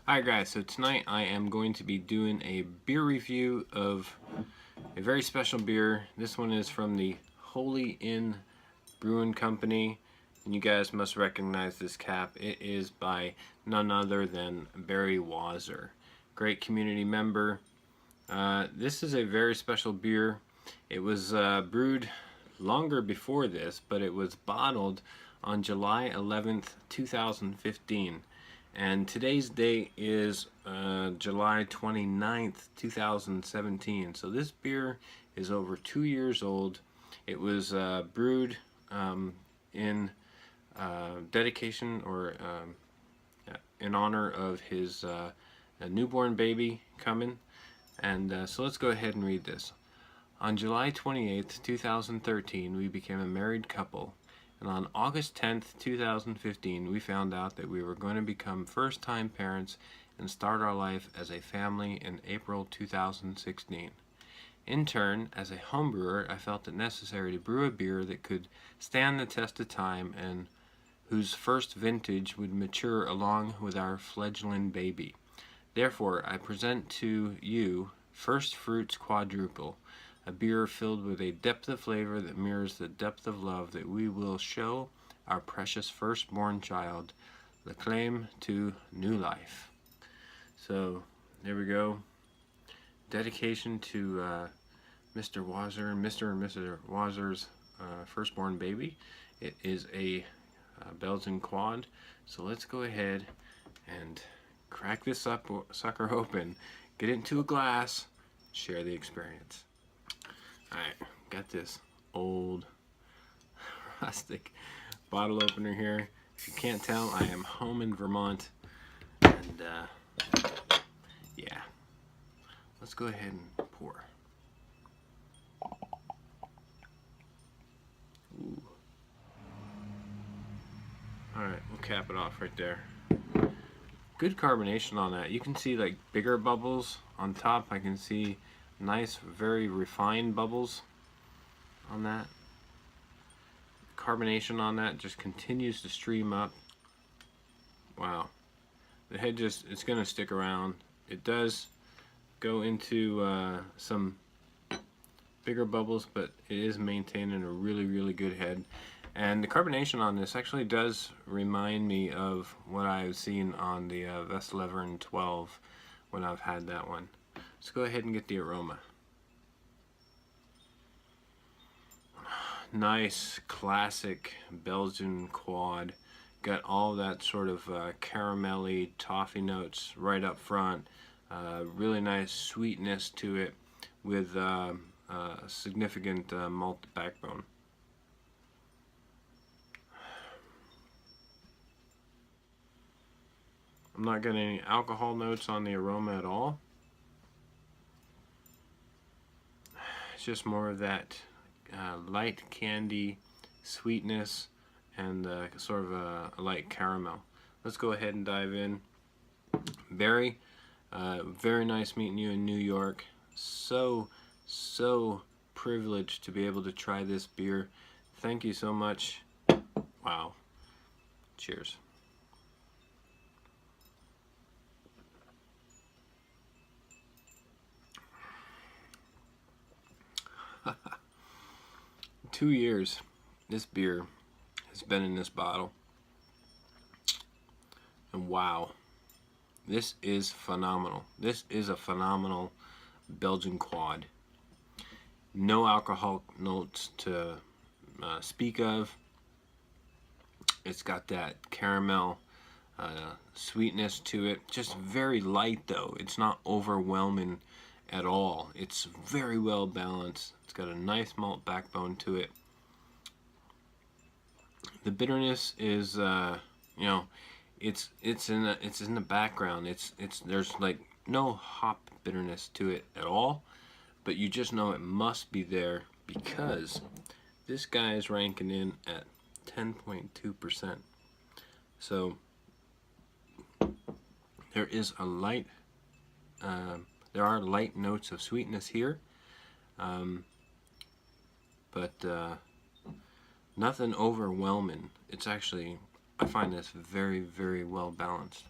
Hi guys, so tonight I am going to be doing a beer review of a very special beer. This one is from the Holy Inn Brewing Company, and you guys must recognize this cap. It is by none other than Barry Wazzer, great community member. This is a very special beer. It was brewed longer before this, but it was bottled on July 11th, 2015. And today's date is July 29th, 2017. So this beer is over 2 years old. It was brewed in dedication or in honor of his newborn baby coming. And so let's go ahead and read this. On July 28th, 2013, we became a married couple. And on August 10th, 2015, we found out that we were going to become first-time parents and start our life as a family in April 2016. In turn, as a home brewer, I felt it necessary to brew a beer that could stand the test of time and whose first vintage would mature along with our fledgling baby. Therefore, I present to you First Fruits Quadruple, a beer filled with a depth of flavor that mirrors the depth of love that we will show our precious firstborn child, the claim to new life. So, there we go. Dedication to Mr. Wazzer and Mrs. Wazzer's firstborn baby. It is a Belgian quad. So let's go ahead and crack this sucker open, get it into a glass, share the experience. Alright, got this old rustic bottle opener here. If you can't tell, I am home in Vermont, and yeah, let's go ahead and pour. Ooh. Alright, we'll cap it off right there. Good carbonation on that. You can see like bigger bubbles on top. I can see nice, very refined bubbles on that. Carbonation on that just continues to stream up. Wow. The head it's going to stick around. It does go into some bigger bubbles, but it is maintaining a really, really good head. And the carbonation on this actually does remind me of what I've seen on the Vestlevern 12 when I've had that one. Let's go ahead and get the aroma. Nice, classic Belgian quad. Got all that sort of caramelly toffee notes right up front. Really nice sweetness to it with significant malt backbone. I'm not getting any alcohol notes on the aroma at all. It's just more of that light candy sweetness and sort of a light caramel. Let's go ahead and dive in. Barry, very nice meeting you in New York. So privileged to be able to try this beer. Thank you so much. Wow. Cheers. Two years this beer has been in this bottle, and wow, this is phenomenal. This is a phenomenal Belgian quad. No alcohol notes to speak of. It's got that caramel sweetness to it. Just very light though. It's not overwhelming at all. It's very well balanced. It's got a nice malt backbone to it. The bitterness is, you know, it's in the background. There's like no hop bitterness to it at all, but you just know it must be there because this guy is ranking in at 10.2%. So there is a light. There are light notes of sweetness here, but nothing overwhelming. It's actually, I find this very, very well balanced.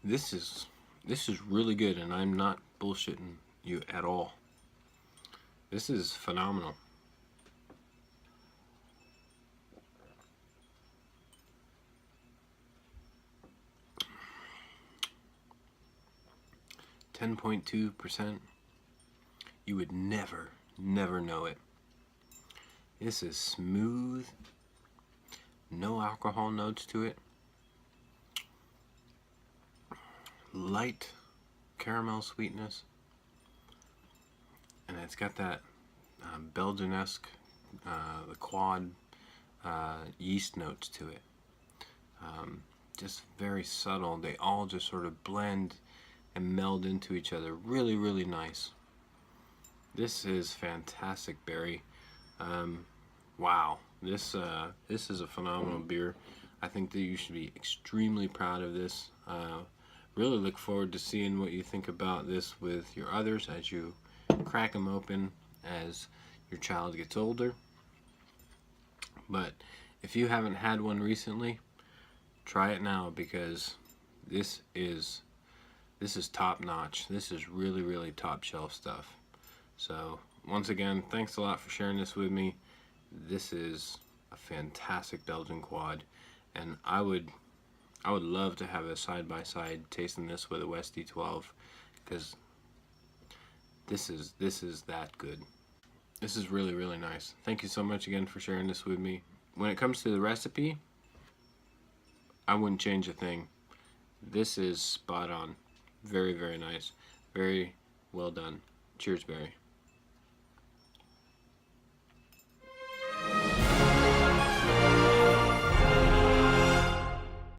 This is really good, and I'm not bullshitting you at all. This is phenomenal. %10.2%. You would never know it. This is smooth. No alcohol notes to it. Light caramel sweetness. And it's got that Belgian-esque, the quad yeast notes to it. Just very subtle. They all just sort of blend and meld into each other. Really, really nice. This is fantastic, Barry. Wow, this is a phenomenal beer. I think that you should be extremely proud of this. Really look forward to seeing what you think about this with your others as you crack them open as your child gets older. But if you haven't had one recently, try it now, because this is top notch. This is really, really top shelf stuff. So once again, thanks a lot for sharing this with me. This is a fantastic Belgian quad, and I would love to have a side-by-side tasting this with a West D12, because this is that good. This is really, really nice. Thank you so much again for sharing this with me. When it comes to the recipe, I wouldn't change a thing. This is spot on. Very, very nice. Very well done. Cheers, Barry.